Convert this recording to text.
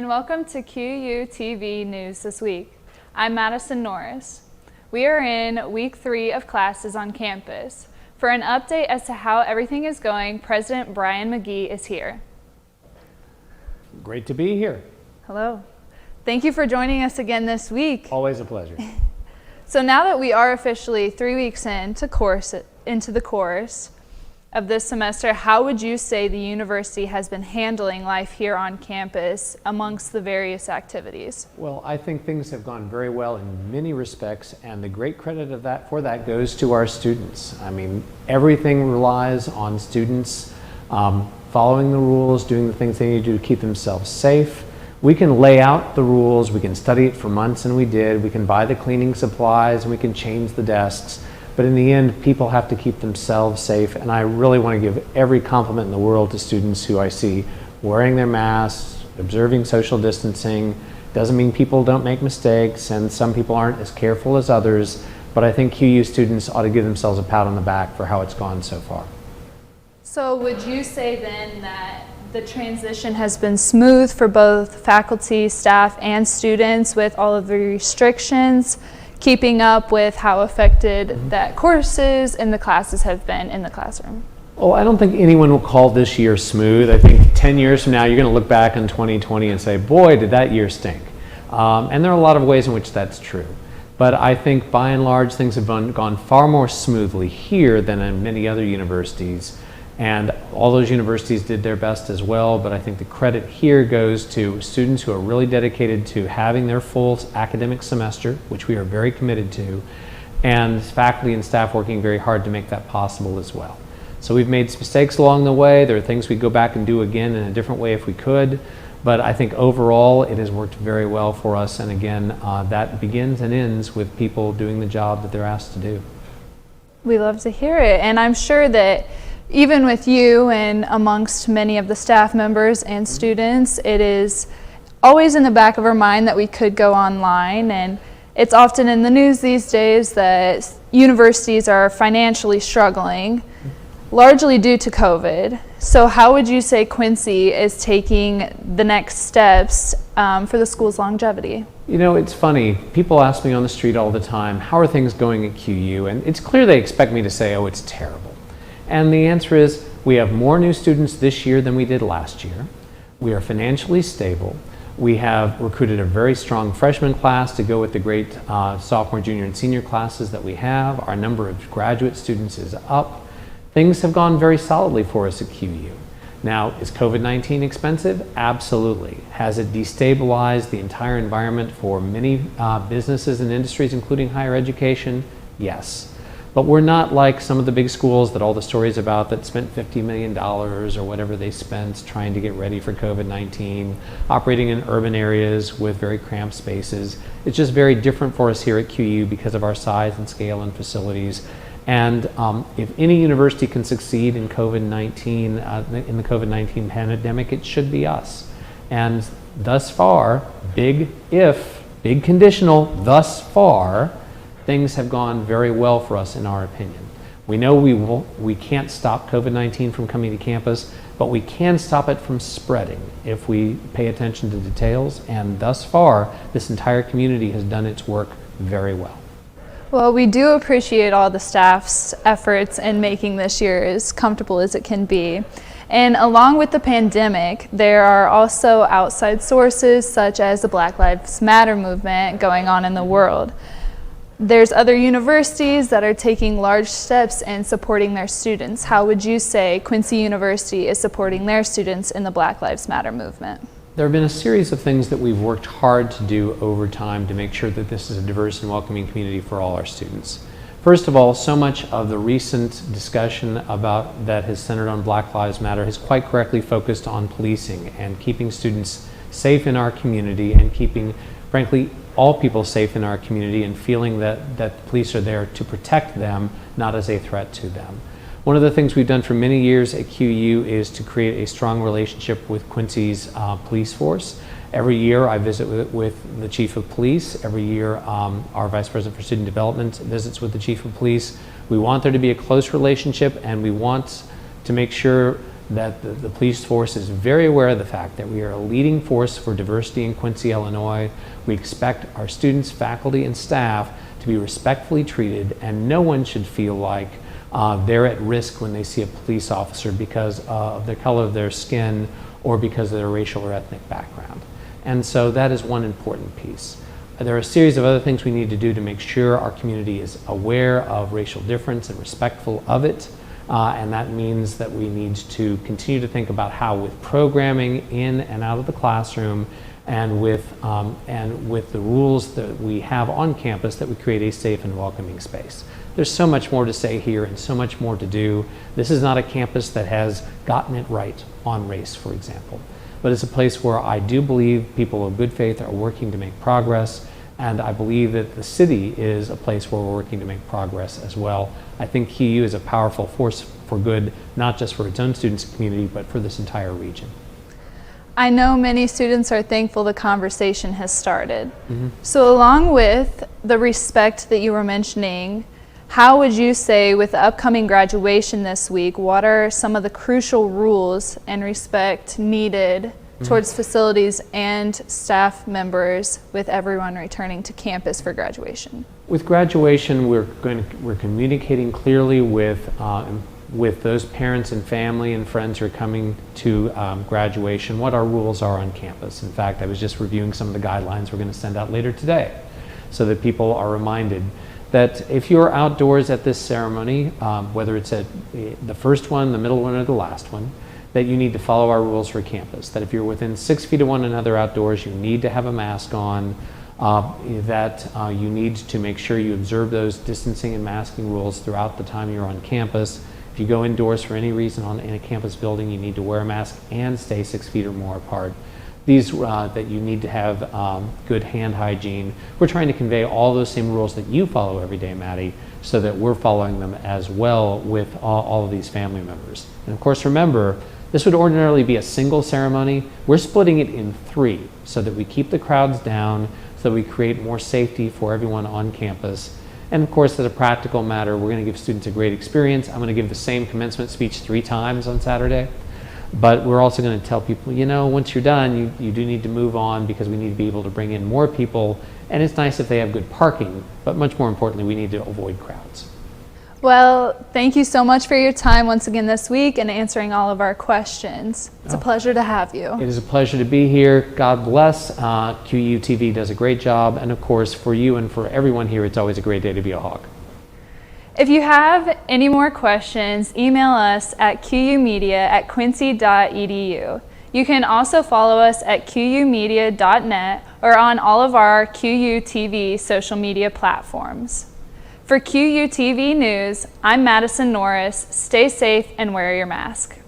and welcome to QUTV News This Week. I'm Madison Norris. We are in week 3 of classes on campus. For an update as to how everything is going, President Brian McGee is here. Great to be here. Hello. Thank you for joining us again this week. Always a pleasure. So now that we are officially 3 weeks into the course of this semester, how would you say the university has been handling life here on campus amongst the various activities? Well, I think things have gone very well in many respects, and the great credit for that goes to our students. I mean, everything relies on students following the rules, doing the things they need to do to keep themselves safe. We can lay out the rules, we can study it for months, and we did. We can buy the cleaning supplies, and we can change the desks. But in the end, people have to keep themselves safe, and I really want to give every compliment in the world to students who I see wearing their masks, observing social distancing. Doesn't mean people don't make mistakes, and some people aren't as careful as others, but I think QU students ought to give themselves a pat on the back for how it's gone so far. So would you say then that the transition has been smooth for both faculty, staff, and students with all of the restrictions, keeping up with how affected that courses and the classes have been in the classroom? Well, I don't think anyone will call this year smooth. I think 10 years from now, you're going to look back on 2020 and say, boy, did that year stink. And there are a lot of ways in which that's true. But I think by and large, things have gone far more smoothly here than in many other universities. And all those universities did their best as well, but I think the credit here goes to students who are really dedicated to having their full academic semester, which we are very committed to, and faculty and staff working very hard to make that possible as well. So we've made mistakes along the way. There are things we'd go back and do again in a different way if we could, but I think overall it has worked very well for us, and again, that begins and ends with people doing the job that they're asked to do. We love to hear it, and I'm sure that even with you and amongst many of the staff members and students, it is always in the back of our mind that we could go online, and it's often in the news these days that universities are financially struggling, largely due to COVID. So how would you say Quincy is taking the next steps for the school's longevity? You know, it's funny. People ask me on the street all the time, how are things going at QU? And it's clear they expect me to say, oh, it's terrible. And the answer is, we have more new students this year than we did last year. We are financially stable. We have recruited a very strong freshman class to go with the great sophomore, junior, and senior classes that we have. Our number of graduate students is up. Things have gone very solidly for us at QU. Now, is COVID-19 expensive? Absolutely. Has it destabilized the entire environment for many businesses and industries, including higher education? Yes. But we're not like some of the big schools that all the stories about that spent $50 million or whatever they spent trying to get ready for COVID-19, operating in urban areas with very cramped spaces. It's just very different for us here at QU because of our size and scale and facilities. And if any university can succeed in COVID-19, in the COVID-19 pandemic, it should be us. And thus far, big conditional, thus far, things have gone very well for us in our opinion. We know we can't stop COVID-19 from coming to campus, but we can stop it from spreading if we pay attention to details, and thus far, this entire community has done its work very well. Well, we do appreciate all the staff's efforts in making this year as comfortable as it can be. And along with the pandemic, there are also outside sources such as the Black Lives Matter movement going on in the world. There's other universities that are taking large steps in supporting their students. How would you say Quincy University is supporting their students in the Black Lives Matter movement? There have been a series of things that we've worked hard to do over time to make sure that this is a diverse and welcoming community for all our students. First of all, so much of the recent discussion about that has centered on Black Lives Matter has quite correctly focused on policing and keeping students safe in our community and keeping, frankly, all people safe in our community and feeling that the police are there to protect them, not as a threat to them. One of the things we've done for many years at QU is to create a strong relationship with Quincy's police force. Every year I visit with the Chief of Police. Every year our Vice President for Student Development visits with the Chief of Police. We want there to be a close relationship, and we want to make sure that the police force is very aware of the fact that we are a leading force for diversity in Quincy, Illinois. We expect our students, faculty, and staff to be respectfully treated, and no one should feel like they're at risk when they see a police officer because of the color of their skin or because of their racial or ethnic background. And so that is one important piece. There are a series of other things we need to do to make sure our community is aware of racial difference and respectful of it. And that means that we need to continue to think about how, with programming in and out of the classroom and with the rules that we have on campus, that we create a safe and welcoming space. There's so much more to say here and so much more to do. This is not a campus that has gotten it right on race, for example. But it's a place where I do believe people of good faith are working to make progress, and I believe that the city is a place where we're working to make progress as well. I think QU is a powerful force for good, not just for its own students and community, but for this entire region. I know many students are thankful the conversation has started. So along with the respect that you were mentioning, how would you say, with the upcoming graduation this week, what are some of the crucial rules and respect needed towards facilities and staff members with everyone returning to campus for graduation? With graduation, we're communicating clearly with those parents and family and friends who are coming to graduation what our rules are on campus. In fact, I was just reviewing some of the guidelines we're going to send out later today so that people are reminded that if you're outdoors at this ceremony, whether it's at the first one, the middle one, or the last one, that you need to follow our rules for campus. That if you're within 6 feet of one another outdoors, you need to have a mask on, that you need to make sure you observe those distancing and masking rules throughout the time you're on campus. If you go indoors for any reason in a campus building, you need to wear a mask and stay 6 feet or more apart. These that you need to have good hand hygiene. We're trying to convey all those same rules that you follow every day, Maddie, so that we're following them as well with all of these family members. And of course, remember, this would ordinarily be a single ceremony. We're splitting it in 3 so that we keep the crowds down, so that we create more safety for everyone on campus. And of course, as a practical matter, we're going to give students a great experience. I'm going to give the same commencement speech 3 times on Saturday. But we're also going to tell people, you know, once you're done, you do need to move on because we need to be able to bring in more people. And it's nice if they have good parking, but much more importantly, we need to avoid crowds. Well, thank you so much for your time once again this week and answering all of our questions. It's a pleasure to have you. It is a pleasure to be here. God bless. QUTV does a great job. And of course, for you and for everyone here, it's always a great day to be a Hawk. If you have any more questions, email us at qumedia@quincy.edu. You can also follow us at qumedia.net or on all of our QUTV social media platforms. For QUTV News, I'm Madison Norris. Stay safe and wear your mask.